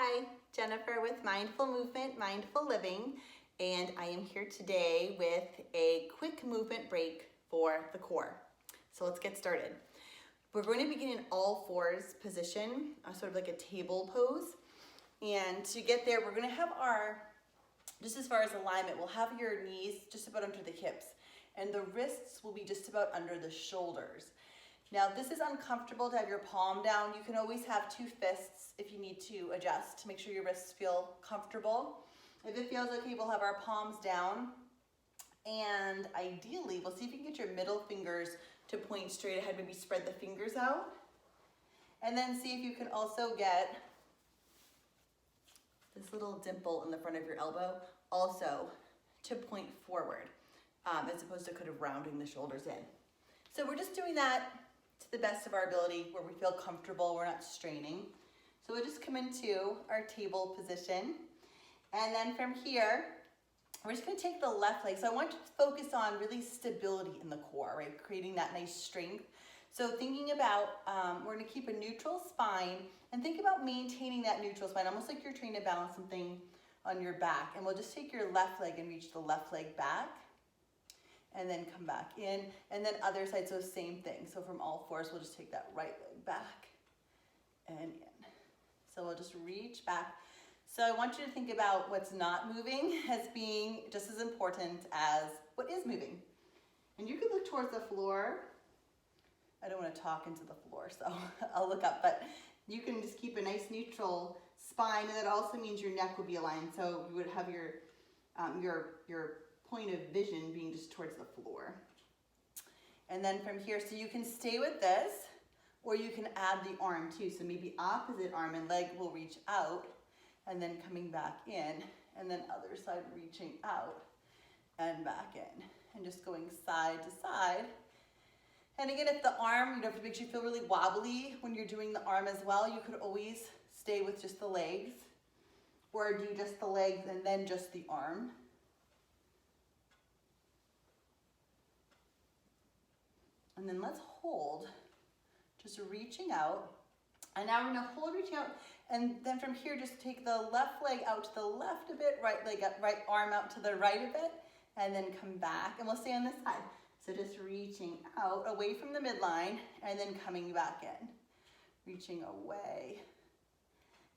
Hi, Jennifer with Mindful Movement, Mindful Living, and I am here today with a quick movement break for the core. So let's get started. We're going to begin in all fours position, sort of like a table pose. And to get there, we're going to have our, just as far as alignment, we'll have your knees just about under the hips, and the wrists will be just about under the shoulders. Now, if this is uncomfortable to have your palm down, you can always have two fists if you need to adjust to make sure your wrists feel comfortable. If it feels okay, we'll have our palms down. And ideally, we'll see if you can get your middle fingers to point straight ahead, maybe spread the fingers out. And then see if you can also get this little dimple in the front of your elbow also to point forward, as opposed to kind of rounding the shoulders in. So we're just doing that to the best of our ability where we feel comfortable, we're not straining. So we'll just come into our table position. And then from here, we're just gonna take the left leg. So I want you to focus on really stability in the core, right? Creating that nice strength. So thinking about, we're gonna keep a neutral spine and think about maintaining that neutral spine, almost like you're trying to balance something on your back. And we'll just take your left leg and reach the left leg back. And then come back in, and then other side, so same thing. So from all fours, we'll just take that right leg back and in. So we'll just reach back. So I want you to think about what's not moving as being just as important as what is moving. And you can look towards the floor. I don't want to talk into the floor, so I'll look up, but you can just keep a nice neutral spine, and that also means your neck would be aligned. So you would have your point of vision being just towards the floor. And then from here, so you can stay with this, or you can add the arm too. So maybe opposite arm and leg will reach out, and then coming back in, and then other side reaching out and back in, and just going side to side. And again, if the arm, if it makes you feel really wobbly when you're doing the arm as well, you could always stay with just the legs, or do just the legs and then just the arm. And then let's hold, just reaching out. And now we're gonna hold, reaching out, and then from here, just take the left leg out to the left a bit, right leg up, right arm out to the right a bit, and then come back, and we'll stay on this side. So just reaching out, away from the midline, and then coming back in. Reaching away,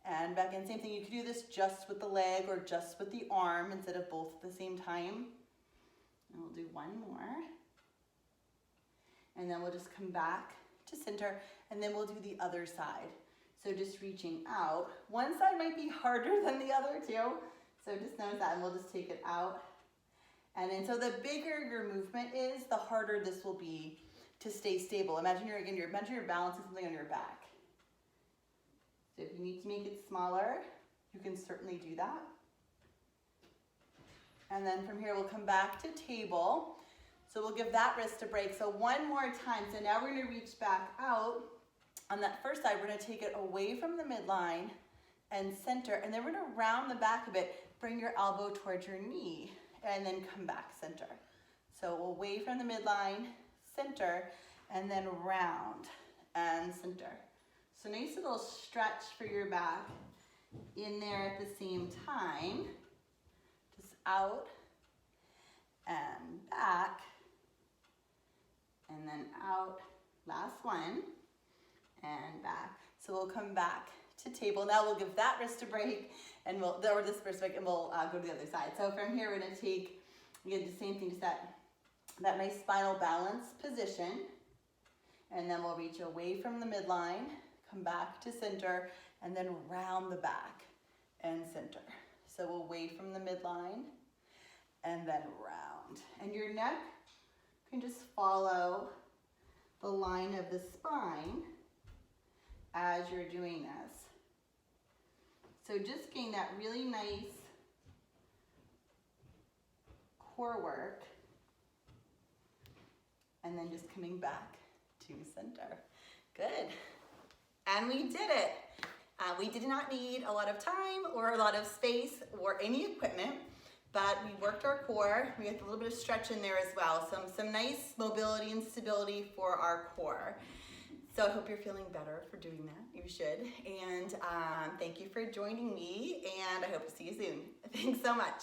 and back in. Same thing, you could do this just with the leg or just with the arm instead of both at the same time. And we'll do one more. And then we'll just come back to center, and then we'll do the other side. So just reaching out. One side might be harder than the other too, so just notice that, and we'll just take it out. And then, so the bigger your movement is, the harder this will be to stay stable. Imagine you're balancing something on your back. So if you need to make it smaller, you can certainly do that. And then from here, we'll come back to table. So we'll give that wrist a break. So one more time. So now we're gonna reach back out. On that first side, we're gonna take it away from the midline and center, and then we're gonna round the back a bit, bring your elbow towards your knee, and then come back center. So away from the midline, center, and then round and center. So nice little stretch for your back in there at the same time. Just out and back. And then out, last one, and back. So we'll come back to table. Now we'll give that wrist a break, and or this wrist break, and we'll go to the other side. So from here, we're gonna take, again, the same thing, just that nice spinal balance position. And then we'll reach away from the midline, come back to center, and then round the back and center. So away from the midline, and then round. And your neck can just follow the line of the spine as you're doing this. So just getting that really nice core work, and then just coming back to center. Good. And we did it. We did not need a lot of time or a lot of space or any equipment, but we worked our core. We got a little bit of stretch in there as well. Some nice mobility and stability for our core. So I hope you're feeling better for doing that. You should. And thank you for joining me, and I hope to see you soon. Thanks so much.